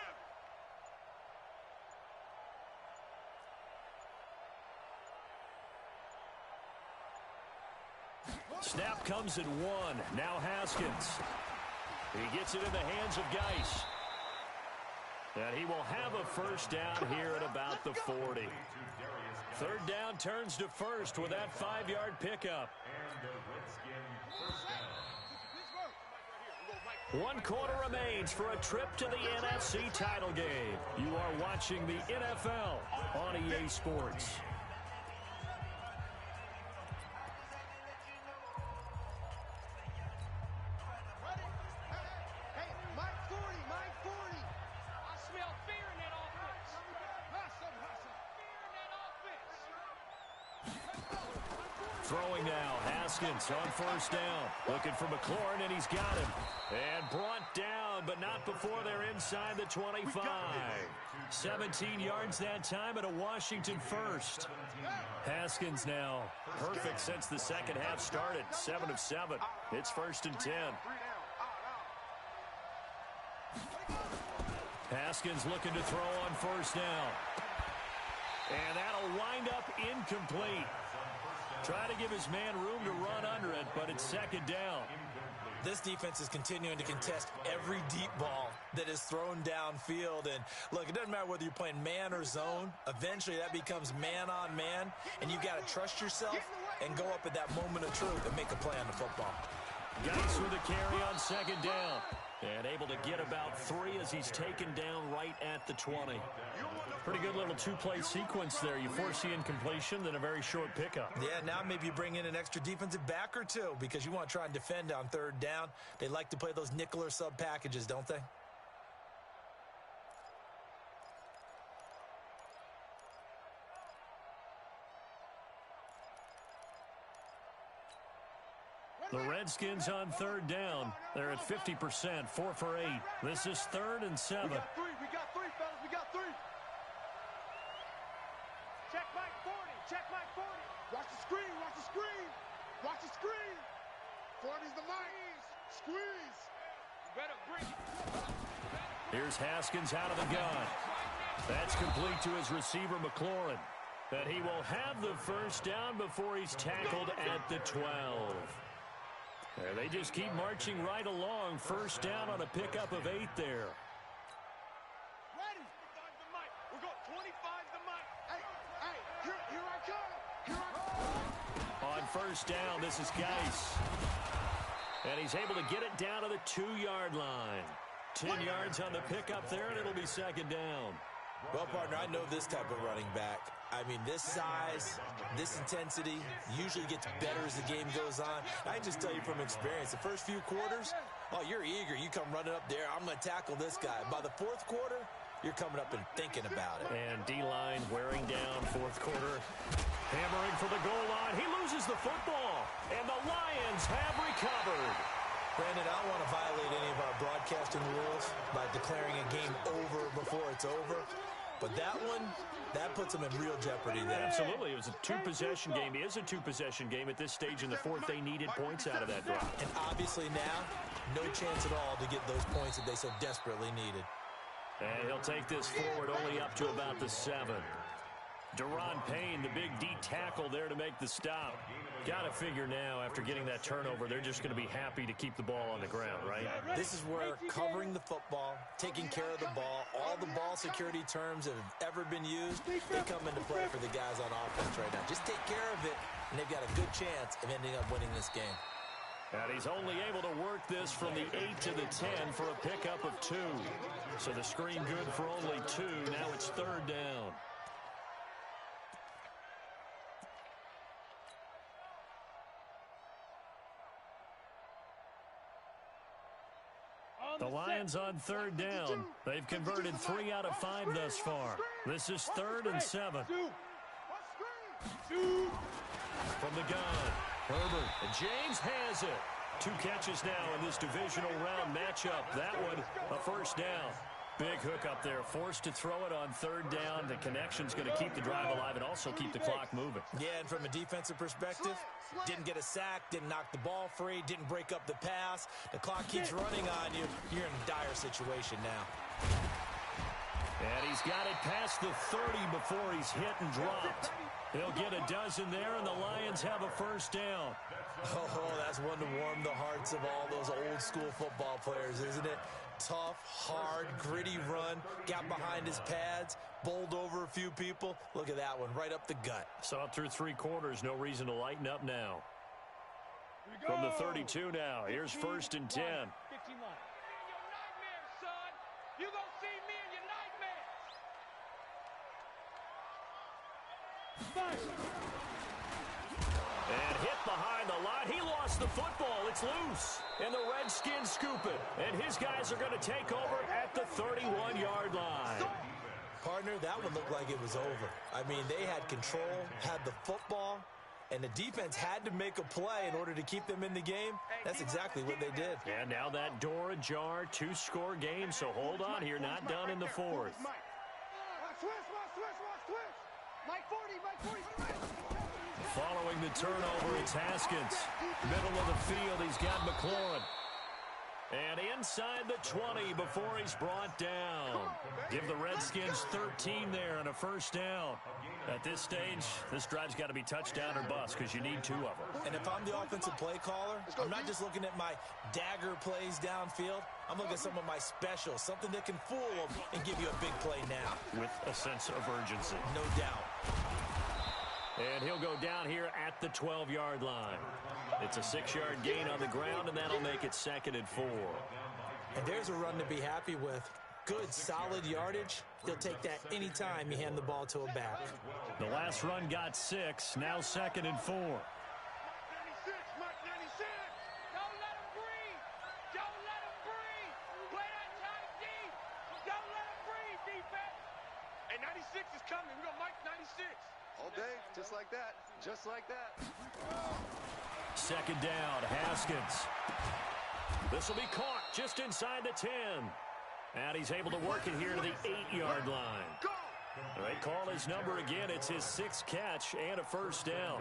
Snap comes at 1. Now Haskins. He gets it in the hands of Geis. And he will have a 1st down here at about the 40. 3rd down turns to 1st with that 5-yard pickup. And the Redskin 1st down. 1 quarter remains for a trip to the NFC title game. You are watching the NFL on EA Sports. Throwing now, Haskins on 1st down. Looking for McLaurin, and he's got him. And brought down, but not before they're inside the 25. 17 yards that time at a Washington 1st. Haskins now perfect since the 2nd half started. 7 of 7. It's 1st and 10. Haskins looking to throw on 1st down. And that'll wind up incomplete. Trying to give his man room to run under it, but it's 2nd down. This defense is continuing to contest every deep ball that is thrown downfield. And look, it doesn't matter whether you're playing man or zone. Eventually, that becomes man on man, and you've got to trust yourself and go up at that moment of truth and make a play on the football. Geis with a carry on 2nd down. And able to get about 3 as he's taken down right at the 20. Pretty good little two-play sequence there. You force the incompletion, then a very short pickup. Yeah, now maybe you bring in an extra defensive back or two because you want to try and defend on 3rd down. They like to play those nickel or sub packages, don't they? The Redskins on 3rd down. They're at 50%, 4 for 8. This is 3rd and 7. We got 3, fellas, we got 3. Check Mike 40. Watch the screen. Watch the screen. 40's the line. Squeeze. Better bring it. Here's Haskins out of the gun. That's complete to his receiver, McLaurin. But he will have the 1st down before he's tackled at the 12. And they just keep marching right along. 1st down on a pickup of 8 there. Ready. 25's the mic. We're going 25's the mic. Hey, here I come. On 1st down, this is Geis. And he's able to get it down to the 2-yard line. 10 yards on the pickup there, and it'll be 2nd down. Well, partner, I know this type of running back. I mean, this size, this intensity usually gets better as the game goes on. I can just tell you from experience, the first few quarters, oh, you're eager. You come running up there, I'm going to tackle this guy. By the 4th quarter, you're coming up and thinking about it. And D-line wearing down 4th quarter. Hammering for the goal line. He loses the football. And the Lions have recovered. Brandon, I don't want to violate any of our broadcasting rules by declaring a game over before it's over. But that one, that puts them in real jeopardy there. Absolutely. It was a 2-possession game. It is a 2-possession game. At this stage in the 4th, they needed points out of that drive. And obviously now, no chance at all to get those points that they so desperately needed. And he'll take this forward only up to about the 7. Deron Payne, the big D tackle there to make the stop. Got to figure now, after getting that turnover, they're just going to be happy to keep the ball on the ground, right? This is where covering the football, taking care of the ball, all the ball security terms that have ever been used, they come into play for the guys on offense right now. Just take care of it, and they've got a good chance of ending up winning this game. And he's only able to work this from the 8 to the 10 for a pickup of 2. So the screen good for only 2. Now it's 3rd down. The Lions on 3rd down. They've converted 3 out of 5 thus far. This is 3rd and 7. From the gun, Herbert. And James has it. 2 catches now in this divisional round matchup. That one, a 1st down. Big hook up there. Forced to throw it on 3rd down. The connection's going to keep the drive alive and also keep the clock moving. Yeah, and from a defensive perspective, didn't get a sack, didn't knock the ball free, didn't break up the pass. The clock keeps running on you. You're in a dire situation now. And he's got it past the 30 before he's hit and dropped. He'll get a dozen there, and the Lions have a 1st down. Oh, that's one to warm the hearts of all those old-school football players, isn't it? Tough, hard, gritty run, got behind his pads, bowled over a few people. Look at that one, right up the gut. Saw it through 3 quarters, no reason to lighten up now. From the 32 now, here's 1st and 10. 15 line. You gonna see me in your nightmares. And hit behind the line. He lost the football. It's loose. And the Redskins scoop it. And his guys are going to take over at the 31-yard line. Partner, that one looked like it was over. I mean, they had control, had the football, and the defense had to make a play in order to keep them in the game. That's exactly what they did. And now that door ajar, 2-score game. So hold on here, not done in the 4th. Mike 40. Following the turnover, it's Haskins. Middle of the field, he's got McLaurin. And inside the 20 before he's brought down. Give the Redskins 13 there and a 1st down. At this stage, this drive's got to be touchdown or bust because you need 2 of them. And if I'm the offensive play caller, I'm not just looking at my dagger plays downfield. I'm looking at some of my specials, something that can fool them and give you a big play now. With a sense of urgency. No doubt. And he'll go down here at the 12-yard line. It's a 6-yard gain on the ground, and that'll make it 2nd and 4. And there's a run to be happy with. Good, solid yardage. He'll take that any time you hand the ball to a back. The last run got 6, now 2nd and 4. 96, Mike 96. Don't let him breathe. Don't let him breathe. Play that tight deep. Don't let him breathe, defense. Hey, 96 is coming. We're going to Mike 96. All day, just like that. Just like that. 2nd down, Haskins. This will be caught just inside the 10. And he's able to work it here to the 8-yard line. They call his number again. It's his 6th catch and a 1st down.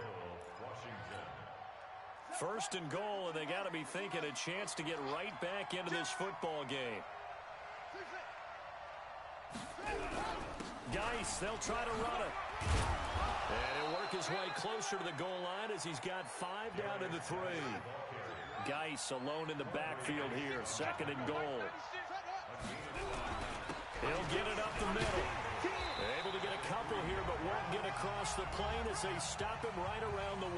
1st and goal, and they got to be thinking a chance to get right back into this football game. Geis, they'll try to run it. And he'll work his way closer to the goal line as he's got 5 down to the 3. Geis alone in the backfield here. 2nd and goal. He'll get it up the middle. Able to get a couple here, but won't get across the plane as they stop him right around the 1.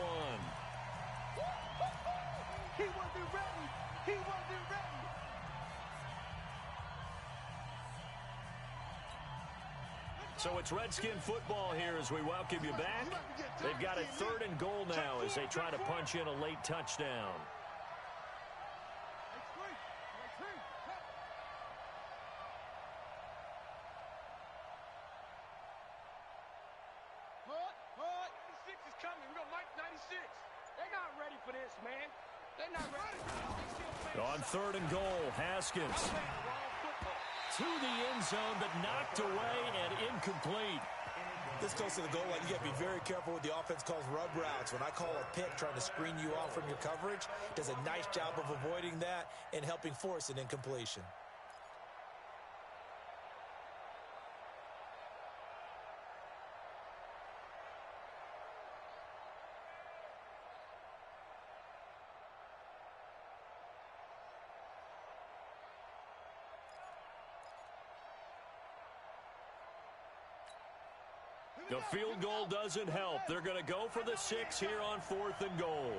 He wasn't ready. He wasn't ready. So it's Redskin football here as we welcome you back. They've got a 3rd and goal now as they try to punch in a late touchdown. On 3rd and goal, Haskins to the end zone, but knocked away and incomplete. This goes to the goal line. You got to be very careful with the offense calls rub routes. When I call a pick trying to screen you off from your coverage, does a nice job of avoiding that and helping force an incompletion. The field goal doesn't help. They're going to go for the 6 here on 4th and goal.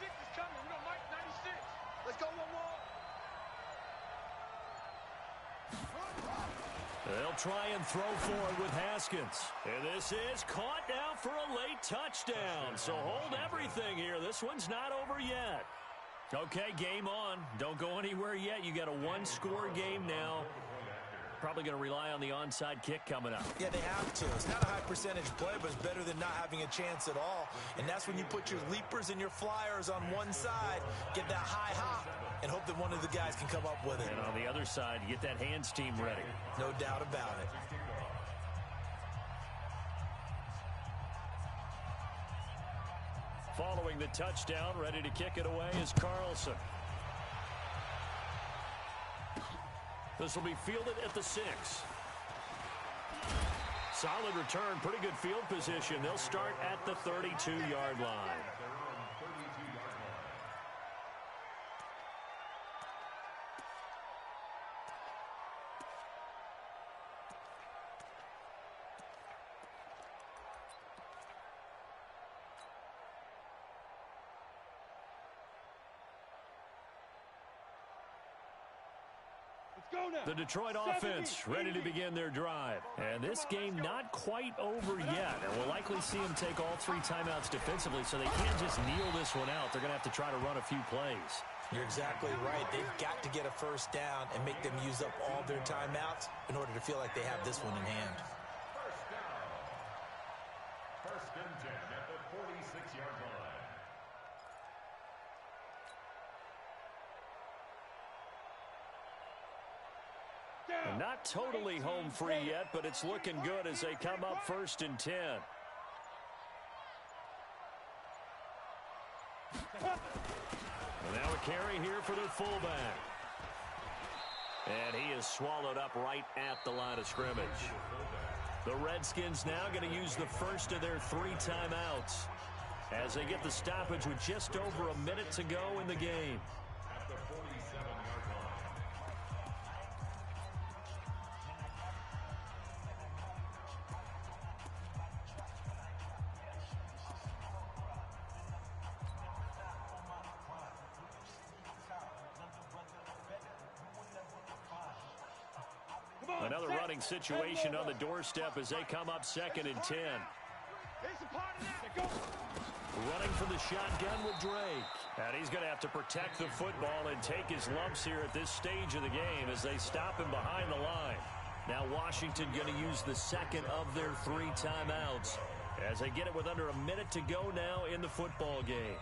96 is coming. We're going to Mike 96. Let's go one more. They'll try and throw for it with Haskins. And this is caught now for a late touchdown. So hold everything here. This one's not over yet. Okay, game on. Don't go anywhere yet. You got a 1-score game now. Probably going to rely on the onside kick coming up. Yeah, they have to. It's not a high percentage play, but it's better than not having a chance at all. And that's when you put your leapers and your flyers on one side, get that high hop, and hope that one of the guys can come up with it. And on the other side, you get that hands team ready. No doubt about it. Following the touchdown, ready to kick it away is Carlson. This will be fielded at the 6. Solid return, pretty good field position. They'll start at the 32-yard line. The Detroit offense ready to begin their drive. And this game not quite over yet. And we'll likely see them take all 3 timeouts defensively, so they can't just kneel this one out. They're going to have to try to run a few plays. You're exactly right. They've got to get a 1st down and make them use up all their timeouts in order to feel like they have this one in hand. 1st and 10 at the 46-yard line. And not totally home free yet, but it's looking good as they come up 1st and 10. And now a carry here for their fullback. And he is swallowed up right at the line of scrimmage. The Redskins now going to use the first of their 3 timeouts as they get the stoppage with just over a minute to go in the game. At the 47-yard line. Another running situation on the doorstep as they come up 2nd and 10. Running from the shotgun with Drake. And he's going to have to protect the football and take his lumps here at this stage of the game as they stop him behind the line. Now Washington going to use the second of their 3 timeouts as they get it with under a minute to go now in the football game.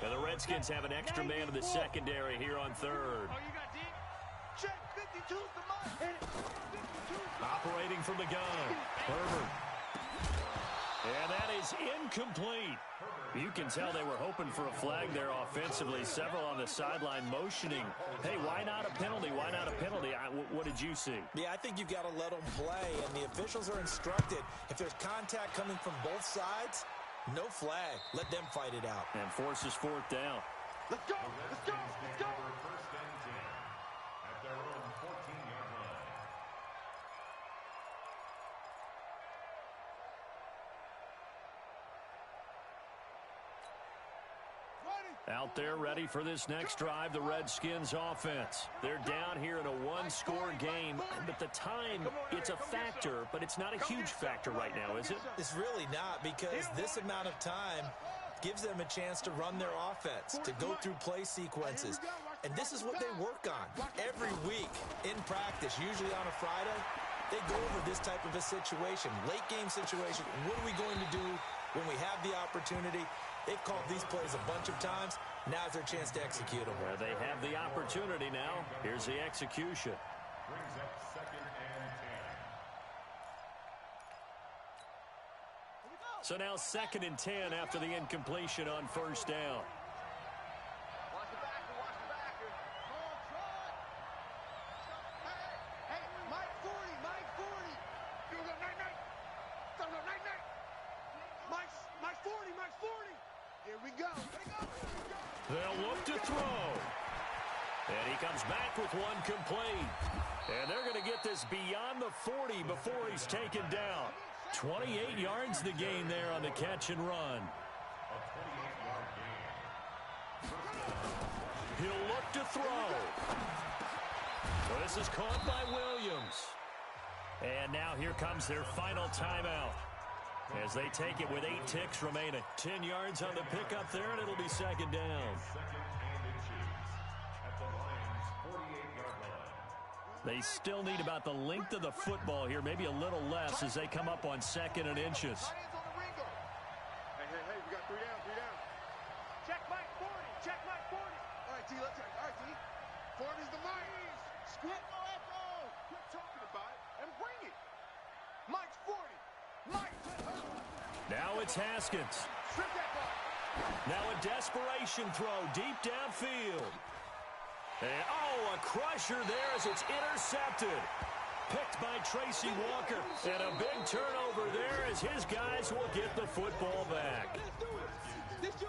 And the Redskins have an extra man in the secondary here on 3rd. Check 52's the mark. Operating from the gun, Herbert. And that is incomplete. You can tell they were hoping for a flag there offensively. Several on the sideline motioning. Hey, why not a penalty? Why not a penalty? What did you see? Yeah, I think you've got to let them play, and the officials are instructed. If there's contact coming from both sides, no flag. Let them fight it out. And forces 4th down. Let's go! Let's go! Let's go! First and 10 at their own 14-yard line. Out there ready for this next drive, the Redskins offense. They're down here in a 1-score game, but the time, it's a factor, but it's not a huge factor right now, is it? It's really not, because this amount of time gives them a chance to run their offense, to go through play sequences. And this is what they work on every week in practice, usually on a Friday. They go over this type of a situation, late game situation. What are we going to do when we have the opportunity? They've called these plays a bunch of times. Now's their chance to execute them. Well, they have the opportunity now. Here's the execution. Brings up 2nd and 10. So now 2nd and 10 after the incompletion on 1st down. Watch the backer, watch the backer. Hey, Mike 40, Mike 40. You go night-night. Go night-night. Mike's 40, Mike's 40. Here we go. They'll look to throw. And he comes back with one complete. And they're going to get this beyond the 40 before he's taken down. 28 yards the gain there on the catch and run. A 28-yard gain. He'll look to throw. So this is caught by Williams. And now here comes their final timeout as they take it with 8 ticks remaining. 10 yards on the pickup there, and it'll be 2nd down. 2nd and inches at the Lions' 48-yard line. They still need about the length of the football here, maybe a little less as they come up on 2nd and inches. Hey, we got 3 down, 3 down. Check Mike 40. Check Mike 40. All right, T, let's check. All right, T. 40's the Mike. Squid no echo. Quit talking about it and bring it. Mike's 40. Mike. Now it's Haskins. Strip that ball. Now a desperation throw deep downfield. And, a crusher there as it's intercepted. Picked by Tracy Walker. And a big turnover there as his guys will get the football back.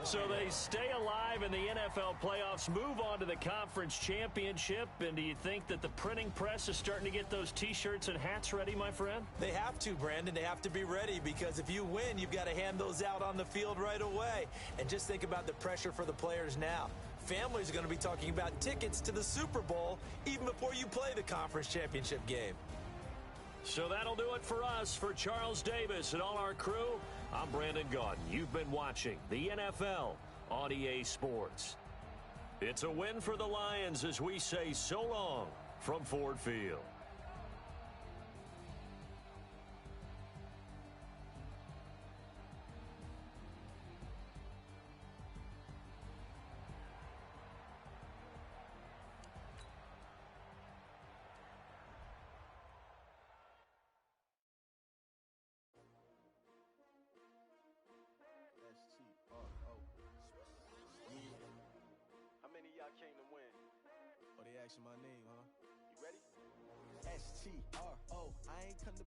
So they stay alive in the NFL playoffs, move on to the conference championship. And do you think that the printing press is starting to get those T-shirts and hats ready, my friend? They have to, Brandon. They have to be ready, because if you win, you've got to hand those out on the field right away. And just think about the pressure for the players now. Families are going to be talking about tickets to the Super Bowl even before you play the conference championship game. So that'll do it for us. For Charles Davis and all our crew, I'm Brandon Gaudin. You've been watching the NFL on EA Sports. It's a win for the Lions as we say so long from Ford Field. Came to win. Oh, they asking my name, huh? You ready? S-T-R-O. I ain't come to